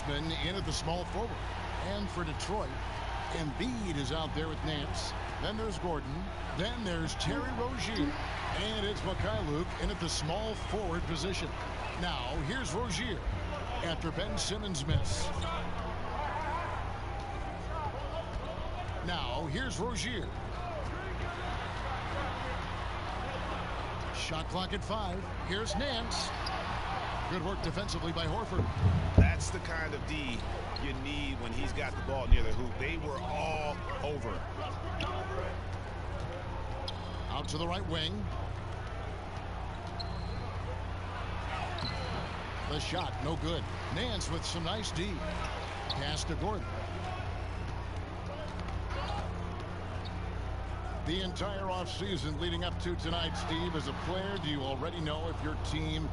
Wiseman in at the small forward. And for Detroit, Embiid is out there with Nance. Then there's Gordon. Then there's Terry Rozier. And it's Mikhailuk in at the small forward position. Now, here's Rozier after Ben Simmons' miss. Now, here's Rozier. Shot clock at 5. Here's Nance. Good work defensively by Horford. That's the kind of D you need when he's got the ball near the hoop. They were all over. Out to the right wing. The shot, no good. Nance with some nice D. Pass to Gordon. The entire offseason leading up to tonight, Steve, as a player, do you already know if your team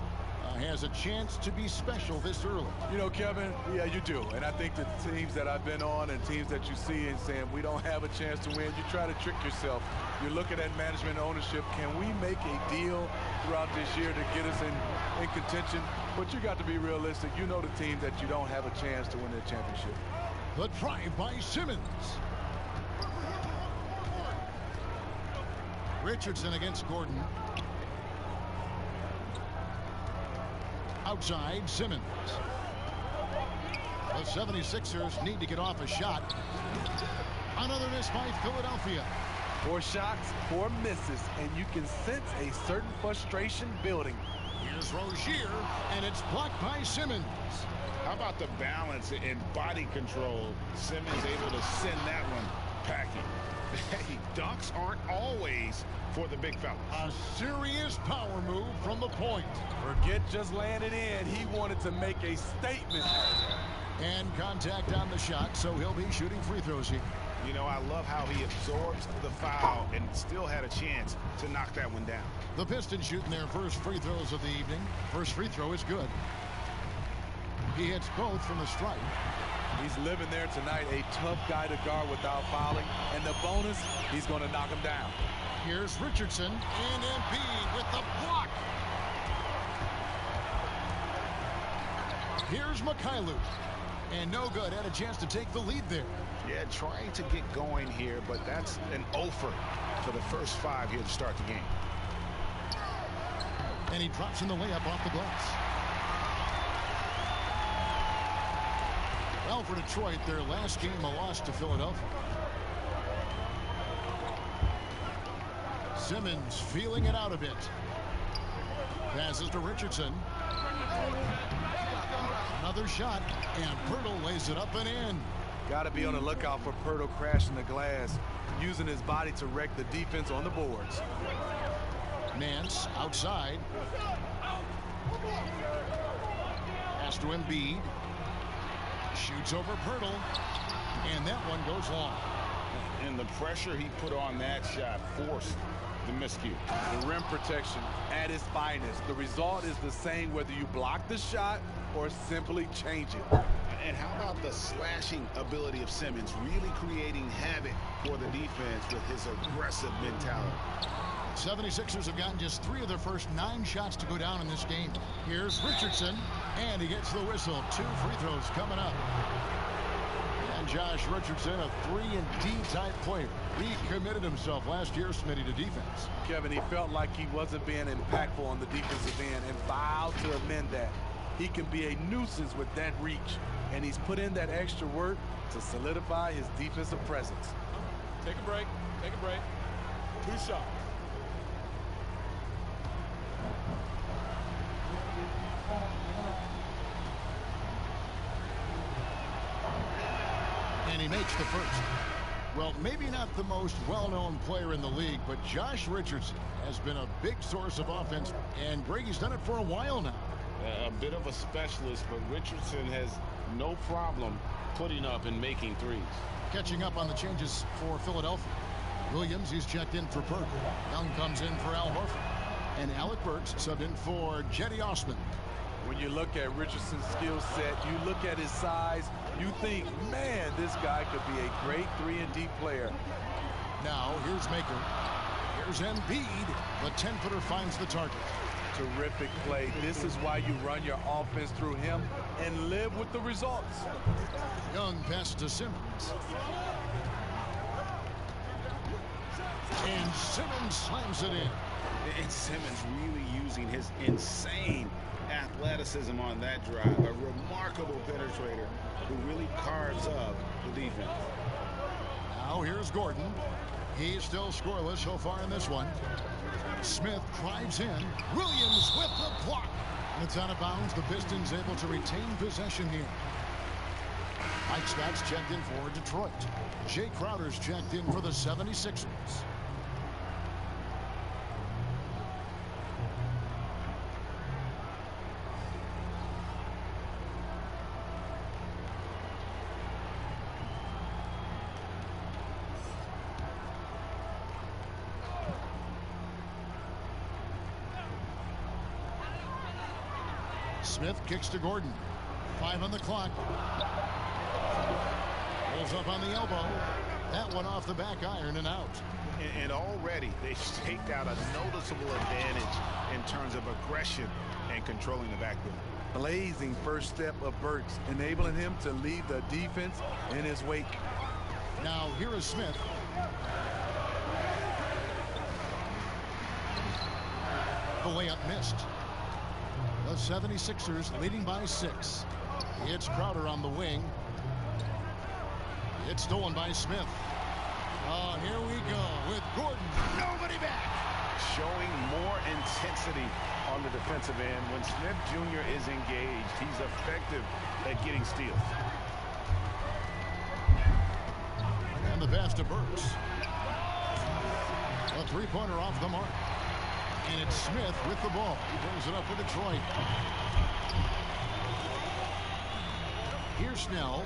has a chance to be special this early? You know, Kevin, yeah, you do. And I think the teams that I've been on and teams that you see and saying we don't have a chance to win, you try to trick yourself. You're looking at management ownership. Can we make a deal throughout this year to get us in contention? But you got to be realistic. You know the team that you don't have a chance to win the championship. The drive by Simmons. Richardson against Gordon. Outside, Simmons. The 76ers need to get off a shot. Another miss by Philadelphia. 4 shots, 4 misses, and you can sense a certain frustration building. Here's Rozier, and it's blocked by Simmons. How about the balance and body control? Simmons able to send that one packing. Hey, dunks aren't always for the big fella. A serious power move from the point. Forget just laying it in. He wanted to make a statement. And contact on the shot, so he'll be shooting free throws here. You know, I love how he absorbs the foul and still had a chance to knock that one down. The Pistons shooting their first free throws of the evening. First free throw is good. He hits both from the stripe. He's living there tonight, a tough guy to guard without fouling. And the bonus, he's going to knock him down. Here's Richardson and Embiid with the block. Here's Mikhailuk. And no good. Had a chance to take the lead there. Yeah, trying to get going here, but that's an offer for the first 5 here to start the game. And he drops in the layup off the glass. Well, for Detroit, their last game a loss to Philadelphia. Simmons feeling it out a bit. Passes to Richardson. Another shot, and Pirtle lays it up and in. Got to be on the lookout for Pirtle crashing the glass, using his body to wreck the defense on the boards. Nance outside. Pass to Embiid. Shoots over Pirtle, and that one goes long. And the pressure he put on that shot forced the miscue. The rim protection at its finest. The result is the same whether you block the shot or simply change it. And how about the slashing ability of Simmons, really creating havoc for the defense with his aggressive mentality. 76ers have gotten just 3 of their first 9 shots to go down in this game. Here's Richardson, and he gets the whistle. 2 free throws coming up. And Josh Richardson, a 3-and-D type player. He committed himself last year, Smitty, to defense. Kevin, he felt like he wasn't being impactful on the defensive end and vowed to amend that. He can be a nuisance with that reach, and he's put in that extra work to solidify his defensive presence. Take a break. Take a break. 2 shots. And he makes the first. Well, maybe not the most well-known player in the league, but Josh Richardson has been a big source of offense, and Brady's done it for a while now. A bit of a specialist, but Richardson has no problem putting up and making threes. Catching up on the changes for Philadelphia. Williams, he's checked in for Perk. Young comes in for Al Horford. And Alec Burks subbed in for Jetty Osman. When you look at Richardson's skill set, you look at his size, you think, man, this guy could be a great 3-and-D player. Now, here's Maker. Here's Embiid. The 10-footer finds the target. terrific play. This is why you run your offense through him and live with the results. Young pass to Simmons. And Simmons slams it in. And Simmons really using his insane athleticism on that drive. A remarkable penetrator who really carves up the defense. Now here's Gordon. He's still scoreless so far in this one. Smith drives in. Williams with the block. It's out of bounds. The Pistons able to retain possession here. Mike Scott's checked in for Detroit. Jay Crowder's checked in for the 76ers. Smith kicks to Gordon. 5 on the clock. Pulls up on the elbow. That one off the back iron and out. And already they've staked out a noticeable advantage in terms of aggression and controlling the backfield. Blazing first step of Burks, enabling him to leave the defense in his wake. Now here is Smith. The layup missed. The 76ers leading by 6. It's Crowder on the wing. It's stolen by Smith. Oh, here we go with Gordon. Nobody back. Showing more intensity on the defensive end. When Smith Jr. is engaged, he's effective at getting steals. And the pass to Burks. A three-pointer off the mark. And it's Smith with the ball. He brings it up for Detroit. Here's Snell.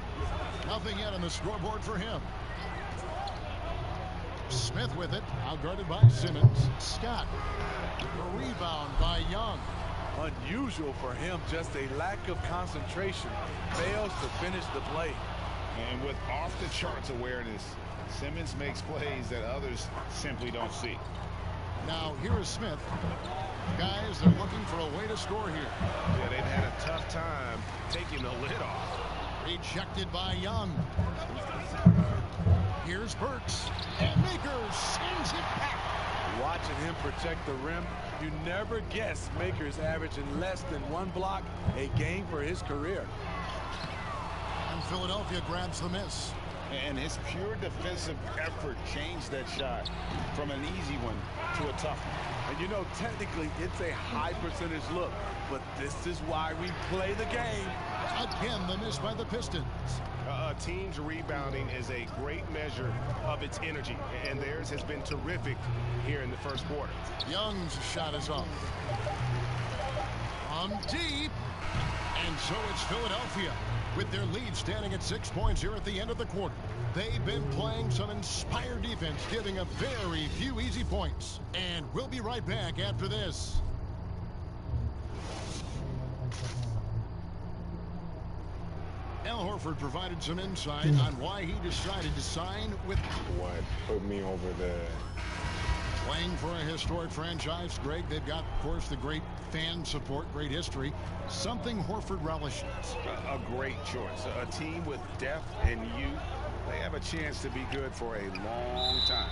Nothing yet on the scoreboard for him. Smith with it. Outguarded by Simmons. Scott. A rebound by Young. Unusual for him. Just a lack of concentration. Fails to finish the play. And with off-the-charts awareness, Simmons makes plays that others simply don't see. Now here is Smith. Guys, they're looking for a way to score here. Yeah, they've had a tough time taking the lid off. Rejected by Young. Here's Burks. And Makers sends it back. Watching him protect the rim, you never guess Makers averaging less than 1 block a game for his career. And Philadelphia grabs the miss. And his pure defensive effort changed that shot from an easy one to a tough one. And you know, technically, it's a high percentage look, but this is why we play the game. Again, the miss by the Pistons. A team's rebounding is a great measure of its energy, and theirs has been terrific here in the first quarter. Young's shot is off. From deep. And so it's Philadelphia with their lead standing at 6 points here at the end of the quarter. They've been playing some inspired defense, giving up very few easy points. And we'll be right back after this. Al Horford provided some insight on why he decided to sign with what put me over there. Playing for a historic franchise, Greg. They've got, of course, the great fan support, great history. Something Horford relishes. A great choice. A team with depth and youth. They have a chance to be good for a long time.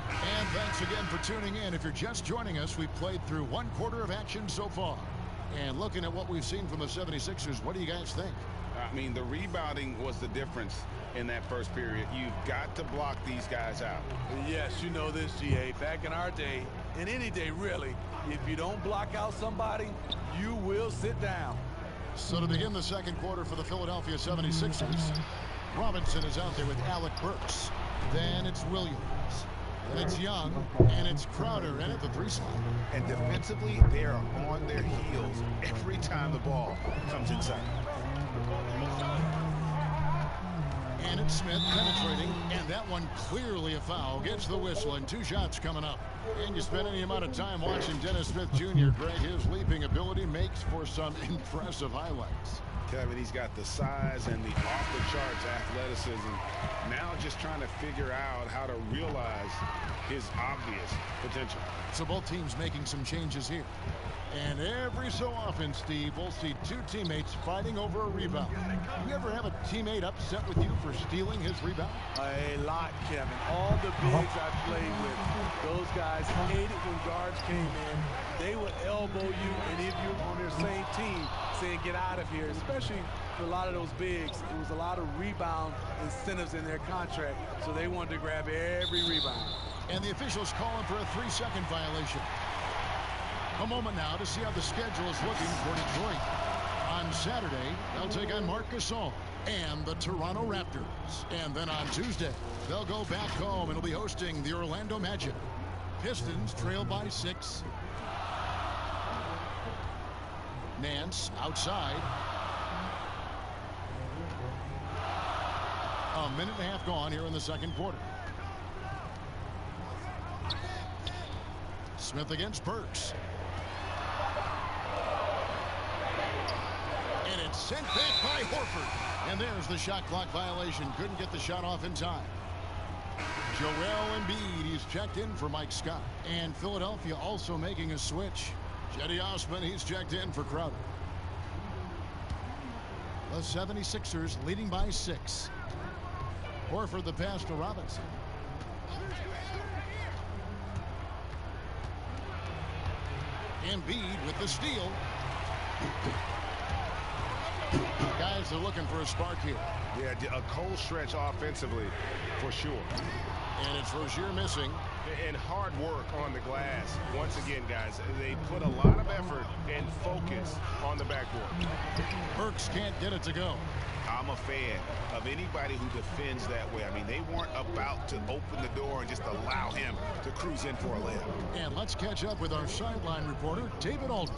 And thanks again for tuning in. If you're just joining us, we've played through 1 quarter of action so far. And looking at what we've seen from the 76ers, what do you guys think? I mean, the rebounding was the difference in that first period. You've got to block these guys out. Yes, you know this, GA. Back in our day, and any day really, if you don't block out somebody, you will sit down. So to begin the second quarter for the Philadelphia 76ers, Robinson is out there with Alec Burks. Then it's Williams. And it's Young, and it's Crowder in at the 3 slot. And defensively, they are on their heels every time the ball comes inside. And it's Smith penetrating, and that one clearly a foul. Gets the whistle, and 2 shots coming up. And you spend any amount of time watching Dennis Smith Jr., Greg, his leaping ability makes for some impressive highlights. Kevin, he's got the size and the off-the-charts athleticism. Now just trying to figure out how to realize his obvious potential. So both teams making some changes here. And every so often, Steve, we'll see two teammates fighting over a rebound. You ever have a teammate upset with you for stealing his rebound? A lot, Kevin. All the bigs I played with, those guys hated when guards came in. They would elbow you, and if you're on their same team, saying get out of here, especially for a lot of those bigs. It was a lot of rebound incentives in their contract, so they wanted to grab every rebound. And the officials calling for a 3-second violation. A moment now to see how the schedule is looking for Detroit. On Saturday, they'll take on Marc Gasol and the Toronto Raptors. And then on Tuesday, they'll go back home and will be hosting the Orlando Magic. Pistons trail by 6. Nance outside. A minute and a half gone here in the second quarter. Smith against Burks. And it's sent back by Horford. And there's the shot clock violation. Couldn't get the shot off in time. Joel Embiid, he's checked in for Mike Scott. And Philadelphia also making a switch. Cedi Osman, he's checked in for Crowder. The 76ers leading by 6. Horford the pass to Robinson. Embiid with the steal. Guys are looking for a spark here. Yeah, a cold stretch offensively for sure. And it's Rozier missing. And hard work on the glass. Once again, guys, they put a lot of effort and focus on the backboard. Burks can't get it to go. I'm a fan of anybody who defends that way. I mean, they weren't about to open the door and just allow him to cruise in for a layup. And let's catch up with our sideline reporter, David Aldridge.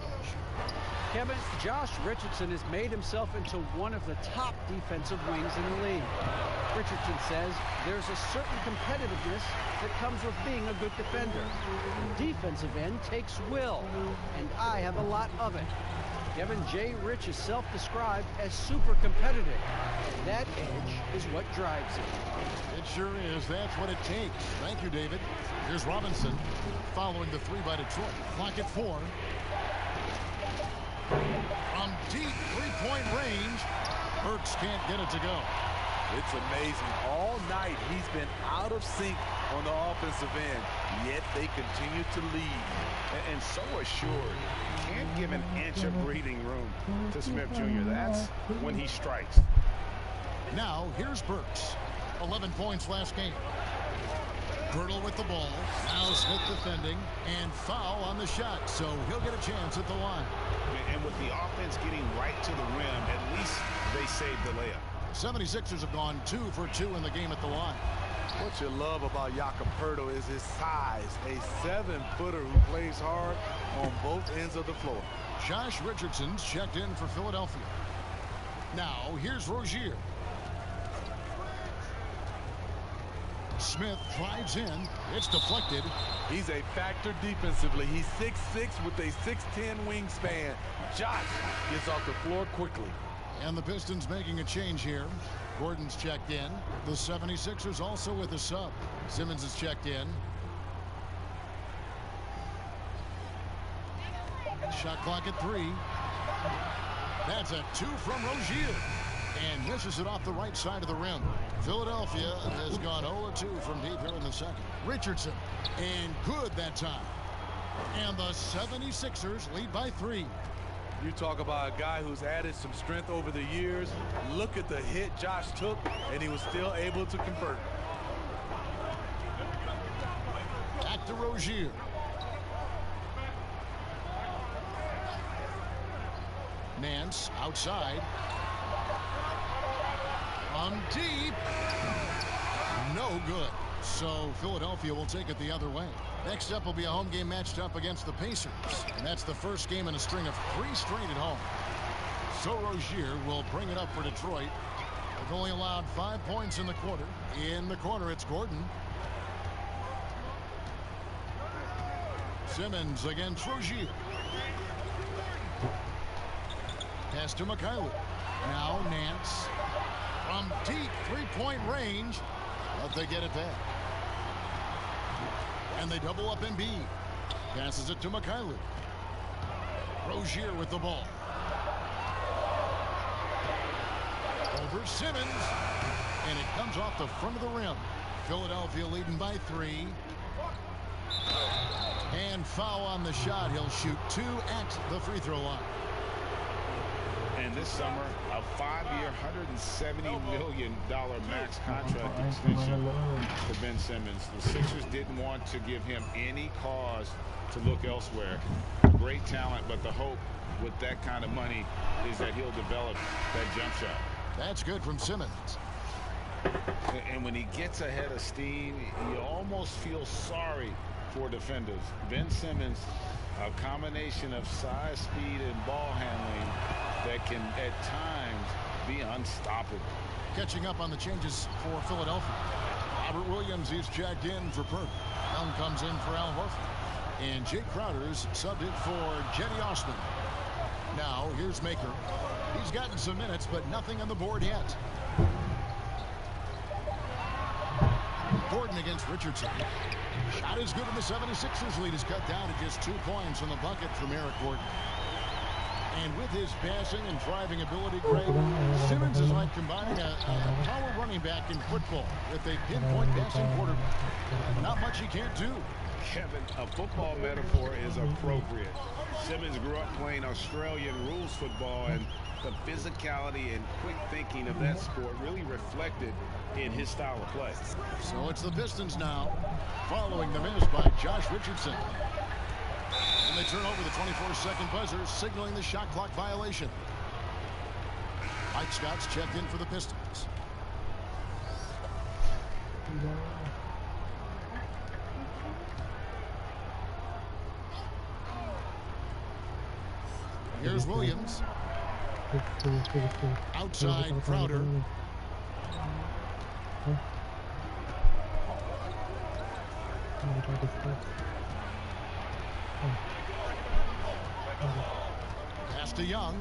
Kevin, Josh Richardson has made himself into one of the top defensive wings in the league. Richardson says there's a certain competitiveness that comes with being a good defender. The defensive end takes will, and I have a lot of it. Kevin, J. Rich is self-described as super competitive. That edge is what drives him. It sure is. That's what it takes. Thank you, David. Here's Robinson following the 3 by Detroit. Clock at 4. From deep three-point range, Burks can't get it to go. It's amazing. All night he's been out of sync on the offensive end, yet they continue to lead. And so assured. Can't give an inch of breathing room to Smith Jr. That's when he strikes. Now, here's Burks. 11 points last game. Girdle with the ball. Now Smith defending. And foul on the shot, so he'll get a chance at the line. And with the offense getting right to the rim, at least they saved the layup. 76ers have gone 2 for 2 in the game at the line. What you love about Jakob Poeltl is his size. A 7-footer who plays hard on both ends of the floor. Josh Richardson's checked in for Philadelphia. Now, here's Rozier. Smith drives in. It's deflected. He's a factor defensively. He's 6'6" with a 6'10" wingspan. Josh gets off the floor quickly. And the Pistons making a change here. Gordon's checked in. The 76ers also with a sub. Simmons is checked in. Shot clock at 3. That's a 2 from Rozier. And misses it off the right side of the rim. Philadelphia has gone 0-2 from deep here in the second. Richardson. And good that time. And the 76ers lead by 3. You talk about a guy who's added some strength over the years. Look at the hit Josh took, and he was still able to convert. Back to Rozier. Nance outside. On deep. No good. So Philadelphia will take it the other way. Next up will be a home game matched up against the Pacers. And that's the first game in a string of 3 straight at home. So Rozier will bring it up for Detroit. They've only allowed 5 points in the quarter. In the corner, it's Gordon. Simmons against Rozier. Pass to Mikhailuk. Now Nance from deep three-point range, but they get it back. And they double up Embiid. Passes it to Mikhailuk. Rozier with the ball. Over Simmons. And it comes off the front of the rim. Philadelphia leading by 3. And foul on the shot. He'll shoot 2 at the free throw line. And this summer, a 5-year, $170 million max contract extension for Ben Simmons. The Sixers didn't want to give him any cause to look elsewhere. Great talent, but the hope with that kind of money is that he'll develop that jump shot. That's good from Simmons. And when he gets ahead of steam, you almost feel sorry for defenders. Ben Simmons, a combination of size, speed, and ball handling that can at times be unstoppable. Catching up on the changes for Philadelphia. Robert Williams is checked in for Perk. Young comes in for Al Horford. And Jake Crowder's subbed it for Jetty Osman. Now here's Maker. He's gotten some minutes, but nothing on the board yet. Gordon against Richardson. Shot is good, and the 76ers lead is cut down to just 2 points on the bucket from Eric Gordon. And with his passing and driving ability, Greg, Simmons is like combining a power running back in football with a pinpoint passing quarterback. Not much he can't do. Kevin, a football metaphor is appropriate. Simmons grew up playing Australian rules football, and the physicality and quick thinking of that sport really reflected in his style of play. So it's the Pistons now, following the miss by Josh Richardson. And they turn over the 24-second buzzer, signaling the shot clock violation. Mike Scott's checked in for the Pistons. Here's Williams. Outside Crowder. Pass to Young.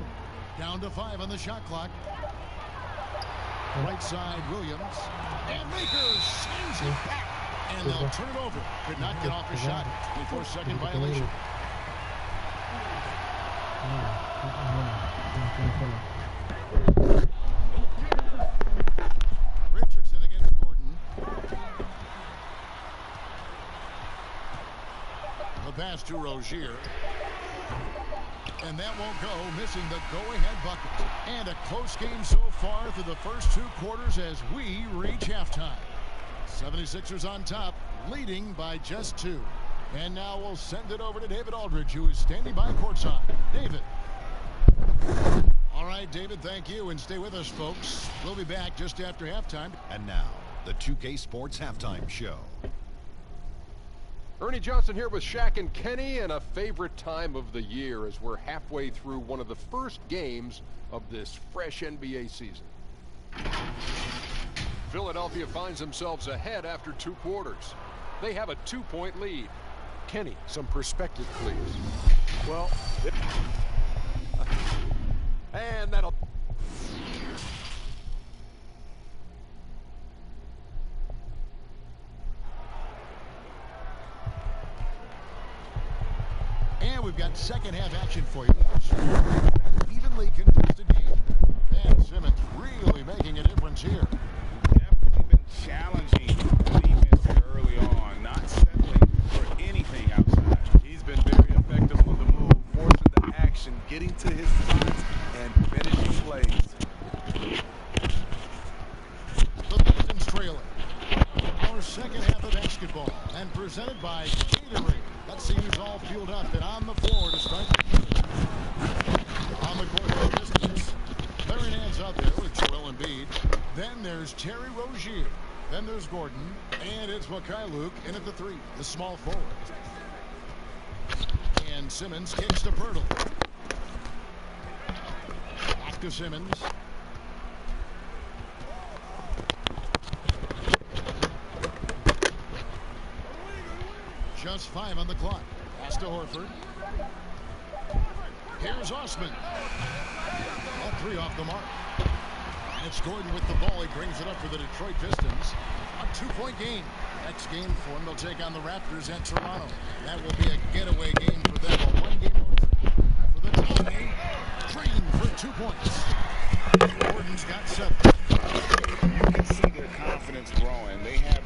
Down to 5 on the shot clock. Right side Williams. And Maker sends it back. And they'll turn it over. Could not get off the shot. 24-second violation. Richardson against Gordon. The pass to Rozier. And that won't go, missing the go-ahead bucket. And a close game so far through the first 2 quarters as we reach halftime. 76ers on top, leading by just 2. And now we'll send it over to David Aldridge, who is standing by courtside. David. All right, David, thank you. And stay with us, folks. We'll be back just after halftime. And now, the 2K Sports Halftime Show. Ernie Johnson here with Shaq and Kenny, and a favorite time of the year as we're halfway through one of the first games of this fresh NBA season. Philadelphia finds themselves ahead after 2 quarters. They have a 2-point lead. Kenny, some perspective, please. Well, and that'll... And we've got second half action for you. Evenly contested game. Ben Simmons really making a difference here. Definitely been challenging the defense here early on, not settling for anything outside. he's been very effective on the move, forcing the action, getting to his spots, and finishing plays. The Pistons trailing. Our second half of basketball, and presented by Gatorade. Let's see who's all fueled up and on the floor to start the game. On the court for the Pistons. Larry Nance out there with Joel Embiid. Then there's Terry Rozier. Then there's Gordon. And it's Mikhailuk in at the 3, the small forward. And Simmons kicks to Pirtle. Back to Simmons. Just 5 on the clock. Pass to Horford. Here's Osman. All three off the mark. And it's Gordon with the ball. He brings it up for the Detroit Pistons. A 2-point game. Next game for them, they'll take on the Raptors at Toronto. That will be a getaway game for them. A one-game road for the Tommy. Green for 2 points. Gordon's got 7. You can see their confidence growing. They have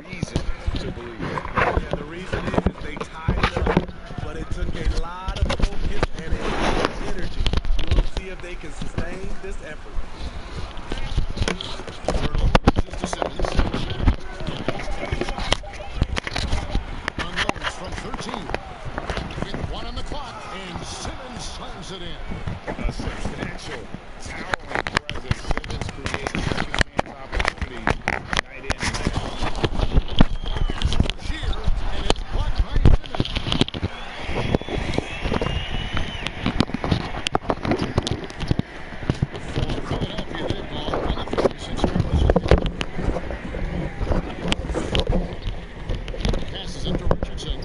reason to believe. Yeah, the reason is they tied it up, but it took a lot of focus and a lot of energy. We'll see if they can sustain this effort. Turnover pitches to Simmons. Unloads from 13. With 1 on the clock, and Simmons slams it in. A substantial, towering presence. Simmons creates second chance opportunities night in and night out. Shear, and it's blocked by Simmons. For Philadelphia, they ball on the 36-yard line. Passes it to Richardson.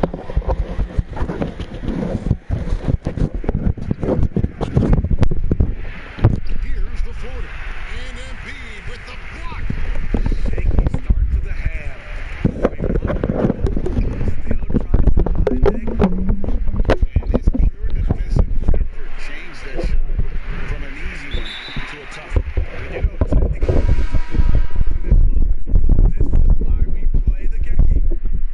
Here's the floater. And Embiid with the block. Shaky start to the half. Still trying to find that groove. And his pure defensive effort changed their shot from an easy one to a tough one. You know, technically, this is why we play the game.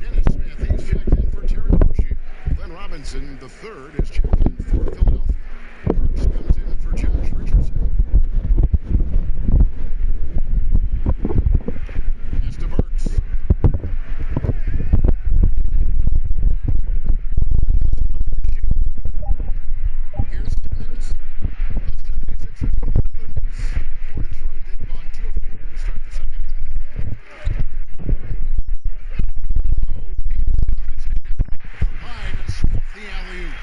Dennis Smith, he's checked in for Terry Rozier. Glenn Robinson, the third, is checked in for Philadelphia. Burks comes in for Josh Richardson. Pass to Burks. Here's Simmons. The 76ers with another miss. For Detroit, they've gone 2 of 4 here to start the second half. High to Smith, the alley-oop.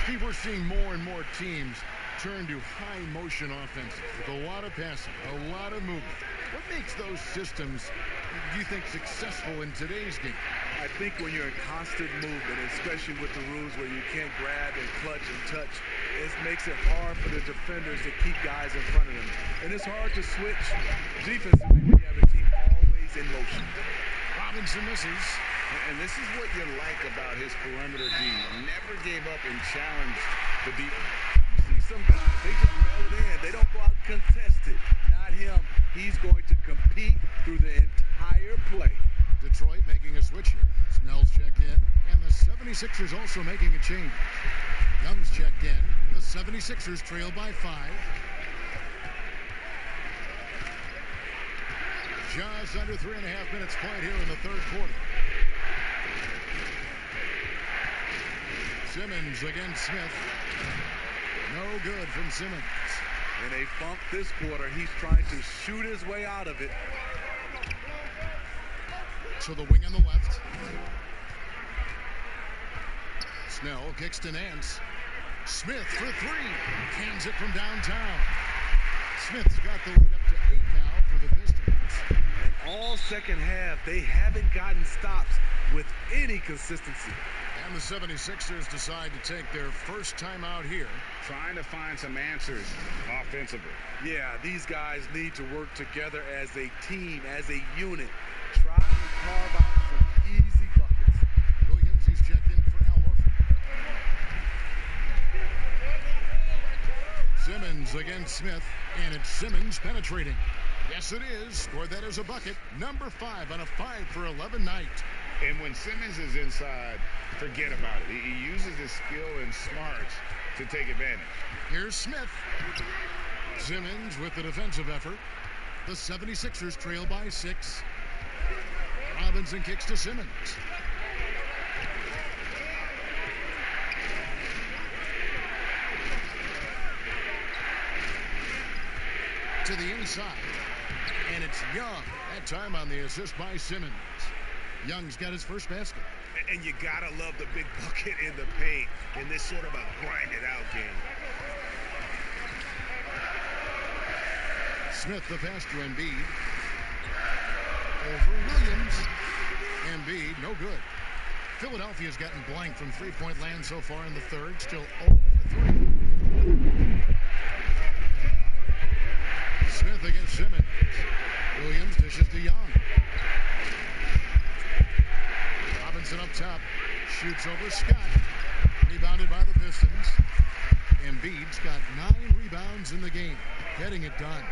Steve, we're seeing more and more teams turn to high motion offense with a lot of passing, a lot of movement. What makes those systems, do you think, successful in today's game? I think when you're in constant movement, especially with the rules where you can't grab and clutch and touch, it makes it hard for the defenders to keep guys in front of them. And it's hard to switch defensively when you have a team always in motion. Robinson misses. And this is what you like about his perimeter D. Never gave up and challenged the deep. You see some guys, they just mail it in. They don't go out and contest it. Not him. He's going to compete through the entire play. Detroit making a switch here. Snell's checked in, and the 76ers also making a change. Young's checked in. The 76ers trail by 5. Just under 3.5 minutes played here in the third quarter. Simmons against Smith. No good from Simmons. In a funk this quarter, he's trying to shoot his way out of it. To the wing on the left. Snell kicks to Nance. Smith for 3. Cans it from downtown. Smith's got the lead up to 8 now for the Pistons. And all second half, they haven't gotten stops with any consistency. And the 76ers decide to take their first time out here. Trying to find some answers offensively. Yeah, these guys need to work together as a team, as a unit. Try to carve out some easy buckets. Williams, he's checked in for Al Horford. Simmons against Smith, and it's Simmons penetrating. Yes, it is. Scored that as a bucket. Number 5 on a 5 for 11 night. And when Simmons is inside, forget about it. He uses his skill and smarts to take advantage. Here's Smith. Simmons with the defensive effort. The 76ers trail by 6. Robinson kicks to Simmons. To the inside. And it's Young. That time on the assist by Simmons. Young's got his first basket. And you gotta love the big bucket in the paint in this sort of a grind-it-out game. Smith the pass to Embiid. Over Williams. Embiid, no good. Philadelphia's gotten blank from three-point land so far in the third. Still 0 for 3. Shoots over Scott. Rebounded by the Pistons. Embiid's got 9 rebounds in the game. Getting it done.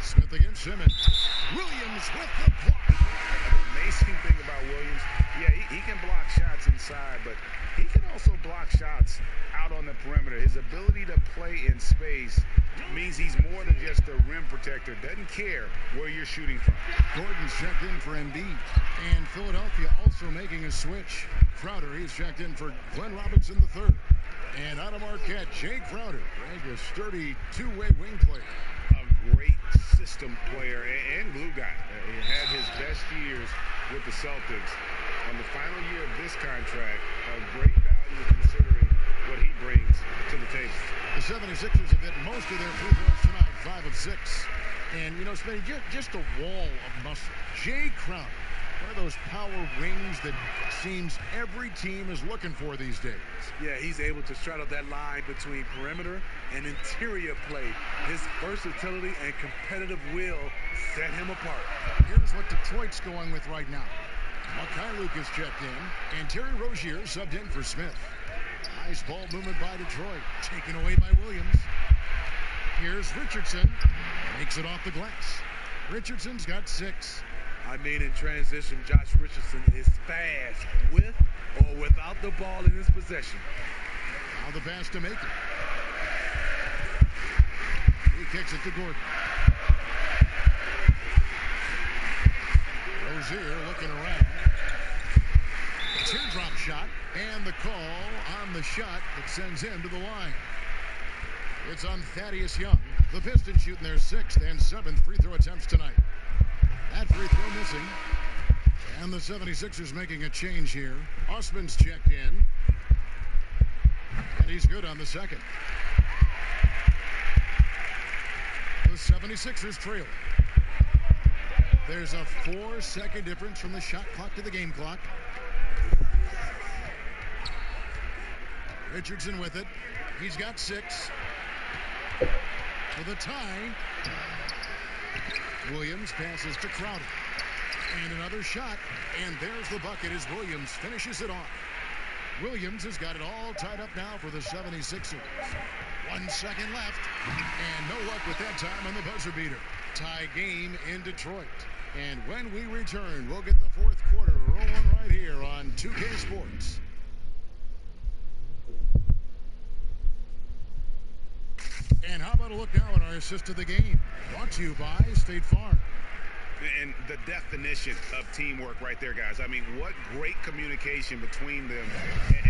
Smith against Simmons. Williams with the block. The amazing thing about Williams, yeah, he can block shots inside, but he can also block shots out on the perimeter. His ability to play in space means he's more than just a rim protector. Doesn't care where you're shooting from. Gordon's checked in for Embiid. And Philadelphia also making a switch. Crowder, he's checked in for Glenn Robinson III. And out of Marquette, Jake Crowder, a sturdy two-way wing player. A great system player and glue guy. He had his best years with the Celtics. On the final year of this contract, a great value considering what he brings to the table. The 76ers have hit most of their free throws tonight, 5 of 6. And, you know, Smitty, just a wall of muscle. Jay Crowder, one of those power wings that seems every team is looking for these days. Yeah, he's able to straddle that line between perimeter and interior play. His versatility and competitive will set him apart. Here's what Detroit's going with right now. Mikhailuk is checked in, and Terry Rozier subbed in for Smith. Nice ball movement by Detroit, taken away by Williams. Here's Richardson, makes it off the glass. Richardson's got 6. I mean, in transition, Josh Richardson is fast with or without the ball in his possession. Now the pass to make it. He kicks it to Gordon. Rozier looking around. Teardrop shot, and the call on the shot that sends him to the line. It's on Thaddeus Young. The Pistons shooting their 6th and 7th free throw attempts tonight. That free throw missing. And the 76ers making a change here. Osman's checked in. And he's good on the second. The 76ers trail. There's a 4-second difference from the shot clock to the game clock. Richardson with it. He's got 6. For the tie. Williams passes to Crowder. And another shot. And there's the bucket as Williams finishes it off. Williams has got it all tied up now for the 76ers. 1 second left. And no luck with that time on the buzzer beater. Tie game in Detroit. And when we return, we'll get the 4th quarter rolling right here on 2K Sports. And how about a look now at our assist of the game? Brought to you by State Farm. And the definition of teamwork right there, guys. I mean, what great communication between them,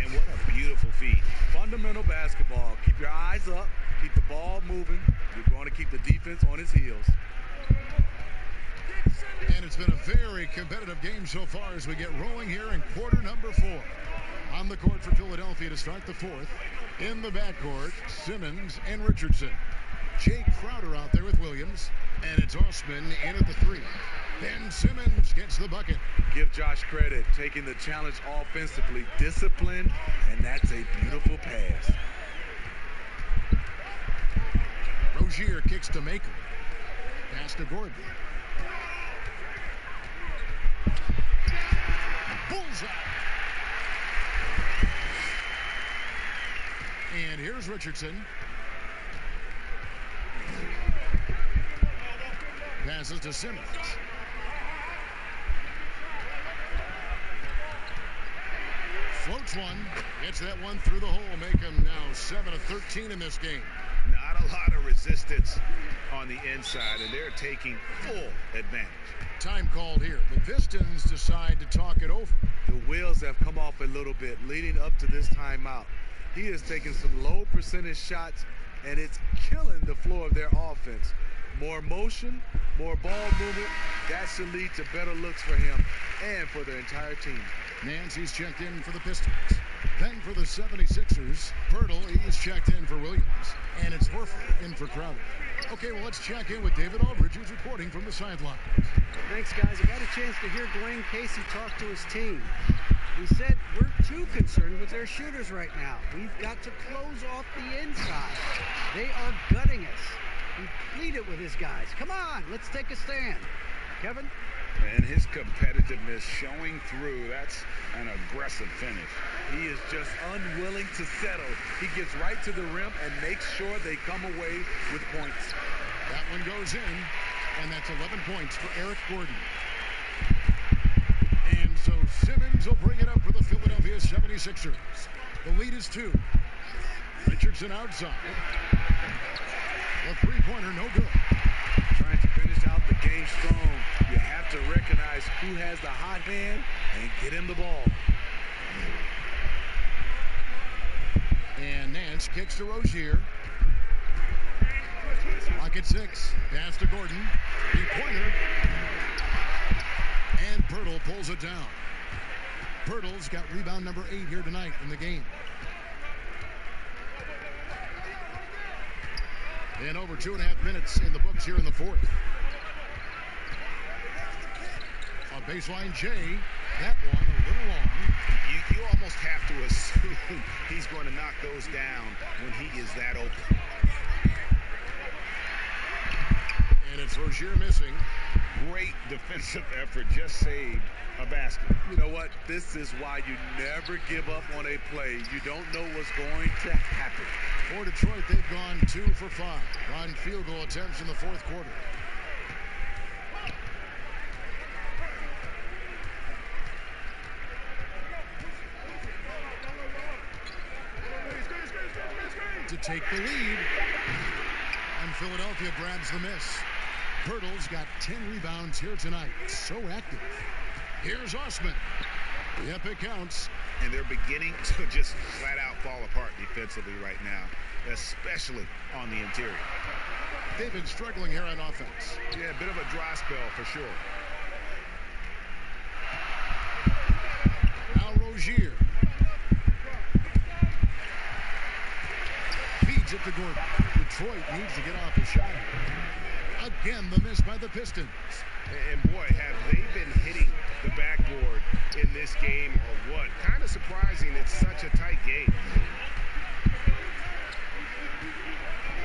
and what a beautiful feat. Fundamental basketball. Keep your eyes up. Keep the ball moving. You're going to keep the defense on its heels. And it's been a very competitive game so far as we get rolling here in quarter number 4. On the court for Philadelphia to start the 4th. In the backcourt, Simmons and Richardson. Jake Crowder out there with Williams. And it's Osman in at the 3. Then Simmons gets the bucket. Give Josh credit, taking the challenge offensively, disciplined, and that's a beautiful pass. Rozier kicks to Maker. Pass to Gordon. Bullseye. And here's Richardson. Passes to Simmons. Floats one. Gets that one through the hole. Make him now 7 of 13 in this game. Not a lot of resistance on the inside, and they're taking full advantage. Time called here. The Pistons decide to talk it over. The wheels have come off a little bit leading up to this timeout. He is taking some low percentage shots, and it's killing the flow of their offense. More motion, more ball movement. That should lead to better looks for him and for the entire team. Nancy's checked in for the Pistons. Then for the 76ers, Pirtle, he's checked in for Williams. And it's Horford in for Crowder. Okay, well, let's check in with David Aldridge, who's reporting from the sidelines. Thanks, guys. I got a chance to hear Dwayne Casey talk to his team. He said, we're too concerned with their shooters right now. We've got to close off the inside. They are gutting us. He pleaded with his guys. Come on, let's take a stand. Kevin? And his competitiveness showing through. That's an aggressive finish. He is just unwilling to settle. He gets right to the rim and makes sure they come away with points. That one goes in, and that's 11 points for Eric Gordon. And so Simmons will bring it up for the Philadelphia 76ers. The lead is 2. Richardson outside. A three-pointer, no good. Trying to finish out the game strong. You have to recognize who has the hot hand and get him the ball. And Nance kicks to Rozier. Clock at 6. Pass to Gordon. Three-pointer. And Pirtle pulls it down. Pirtle's got rebound number 8 here tonight in the game. And over 2.5 minutes in the books here in the fourth. On baseline J, that one a little long. You almost have to assume he's going to knock those down when he is that open. And it's Rozier missing. Great defensive effort, just saved a basket. You know what? This is why you never give up on a play. You don't know what's going to happen. For Detroit, they've gone 2 for 5 on field goal attempts in the fourth quarter. To take the lead, and Philadelphia grabs the miss. Pirtle's got 10 rebounds here tonight. So active. Here's Osman. Yep, it counts. And they're beginning to just flat out fall apart defensively right now, especially on the interior. They've been struggling here on offense. Yeah, a bit of a dry spell for sure. Now Rozier. Feeds it to Gordon. Detroit needs to get off the shot. Again, the miss by the Pistons. And boy, have they been hitting the backboard in this game or what? Kind of surprising. It's such a tight game.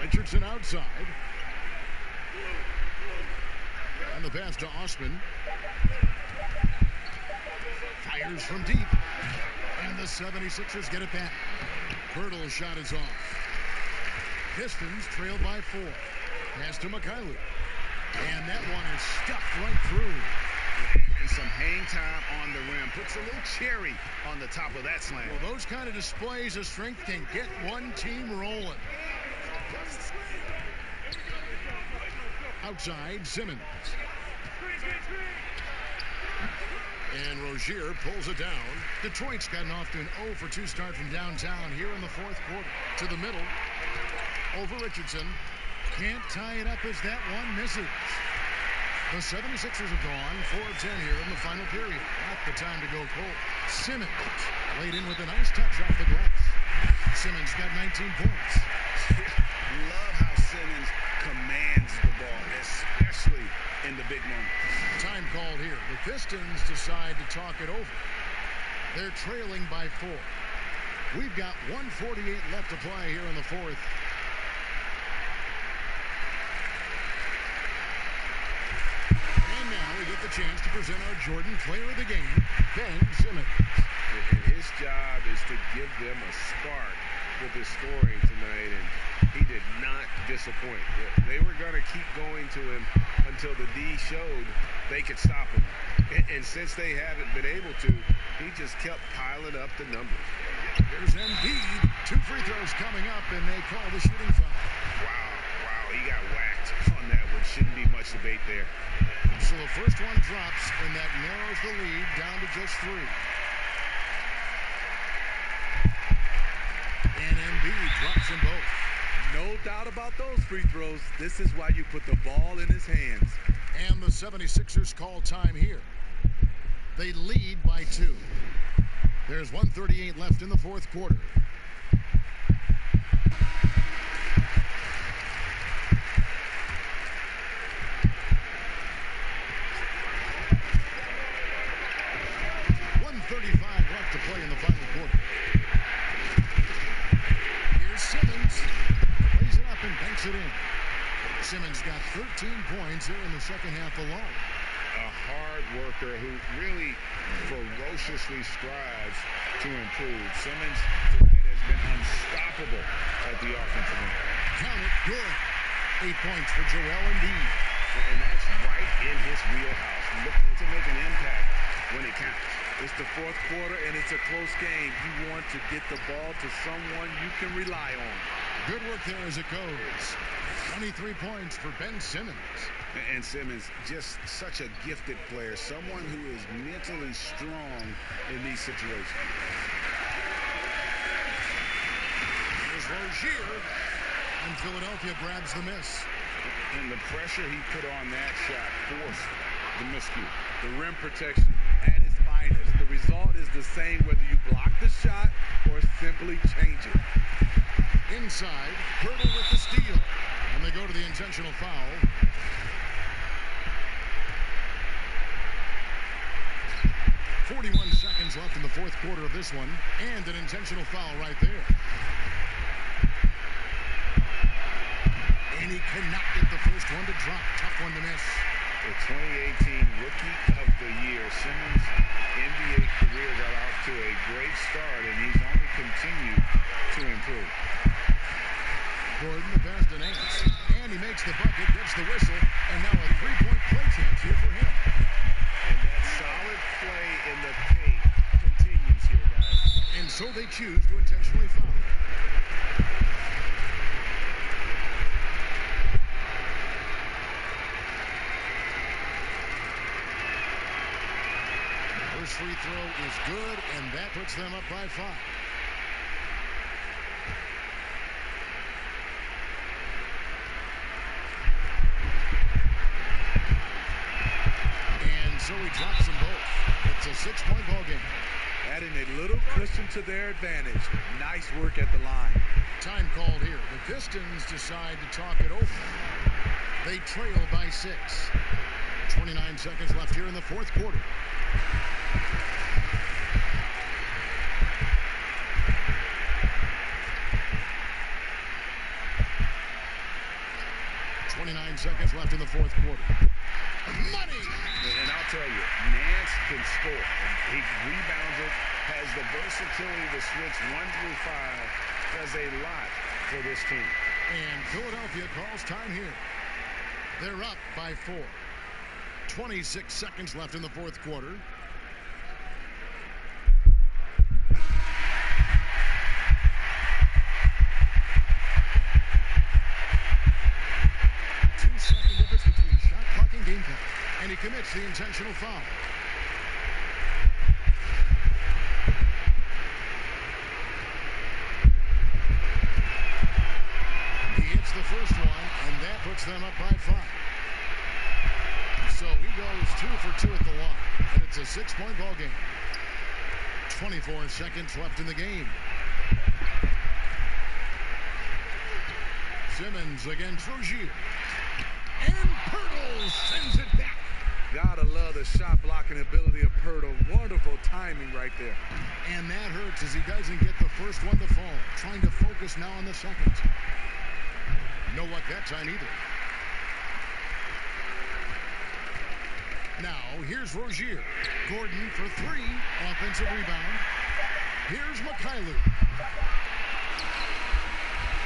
Richardson outside. And the pass to Osman. Fires from deep. And the 76ers get it back. Pirtle's shot is off. Pistons trailed by 4. Pass to Mikhailuk. And that one is stuffed right through. And some hang time on the rim. Puts a little cherry on the top of that slam. Well, those kind of displays of strength can get one team rolling. Outside, Simmons. And Rozier pulls it down. Detroit's gotten off to an 0 for 2 start from downtown here in the fourth quarter. To the middle. Over Richardson. Can't tie it up as that one misses. The 76ers have gone 4 of 10 here in the final period. Not the time to go cold. Simmons laid in with a nice touch off the glass. Simmons got 19 points. Love how Simmons commands the ball, especially in the big moments. Time called here. The Pistons decide to talk it over. They're trailing by 4. We've got 1:48 left to play here in the fourth. And now we get the chance to present our Jordan Player of the Game, Ben Simmons. And his job is to give them a spark with his scoring tonight, and he did not disappoint. They were going to keep going to him until the D showed they could stop him. And since they haven't been able to, he just kept piling up the numbers. There's Embiid. 2 free throws coming up, and they call the shooting foul. Wow, he got whacked on that one. Shouldn't be much debate there. So the first one drops, and that narrows the lead down to just 3. And Embiid drops them both. No doubt about those free throws. This is why you put the ball in his hands. And the 76ers call time here. They lead by 2. There's 1:38 left in the fourth quarter. .35 left to play in the final quarter. Here's Simmons. Lays it up and banks it in. Simmons got 13 points here in the second half alone. a hard worker who really ferociously strives to improve. Simmons tonight has been unstoppable at the offensive end. Count it, good. 8 points for Joel Embiid. And that's right in his wheelhouse, looking to make an impact when it counts. It's the fourth quarter, and it's a close game. You want to get the ball to someone you can rely on. Good work there as it goes. 23 points for Ben Simmons. And Simmons, just such a gifted player, someone who is mentally strong in these situations. Here's Rozier, and Philadelphia grabs the miss. And the pressure he put on that shot forced the miscue. The rim protection at its finest. The result is the same whether you block the shot or simply change it. Inside, Hurdle with the steal. And they go to the intentional foul. .41 seconds left in the fourth quarter of this one. And an intentional foul right there. And he cannot get the first one to drop. Tough one to miss. The 2018 Rookie of the Year. Simmons' NBA career got off to a great start, and he's only continued to improve. Gordon, the pass to Nance. And he makes the bucket, gets the whistle, and now a three-point play chance here for him. And that solid play in the paint continues here, guys. And so they choose to intentionally foul. First free throw is good, and that puts them up by 5. And so he drops them both. It's a 6-point ball game. Adding a little cushion to their advantage. Nice work at the line. Time called here. The Pistons decide to talk it over. They trail by 6. 29 seconds left here in the fourth quarter. Seconds left in the fourth quarter. Money! And I'll tell you, Nance can score. He rebounds it, has the versatility to switch 1 through 5, does a lot for this team. And Philadelphia calls time here. They're up by 4. 26 seconds left in the fourth quarter. And he commits the intentional foul. He hits the first one, and that puts them up by 5. So he goes 2 for 2 at the line, and it's a 6-point ball game. 24 seconds left in the game. Simmons against Rozier. And Pirtle sends it back. Gotta love the shot blocking ability of Pirtle. Wonderful timing right there. And that hurts as he doesn't get the first one to fall. Trying to focus now on the second. No luck that time either. Now, here's Rozier. Gordon for 3. Offensive rebound. Here's Mikhailuk.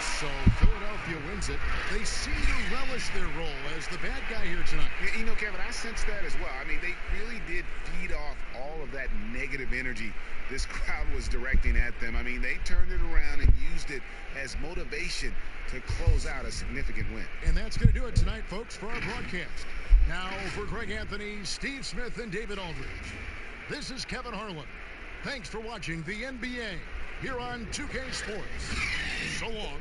So Philadelphia wins it. They seem to relish their role as the bad guy here tonight. You know, Kevin, I sense that as well. I mean, they really did feed off all of that negative energy this crowd was directing at them. I mean, they turned it around and used it as motivation to close out a significant win. And that's going to do it tonight, folks, for our broadcast. Now, for Greg Anthony, Steve Smith, and David Aldridge, this is Kevin Harlan. Thanks for watching the NBA here on 2K Sports. So long.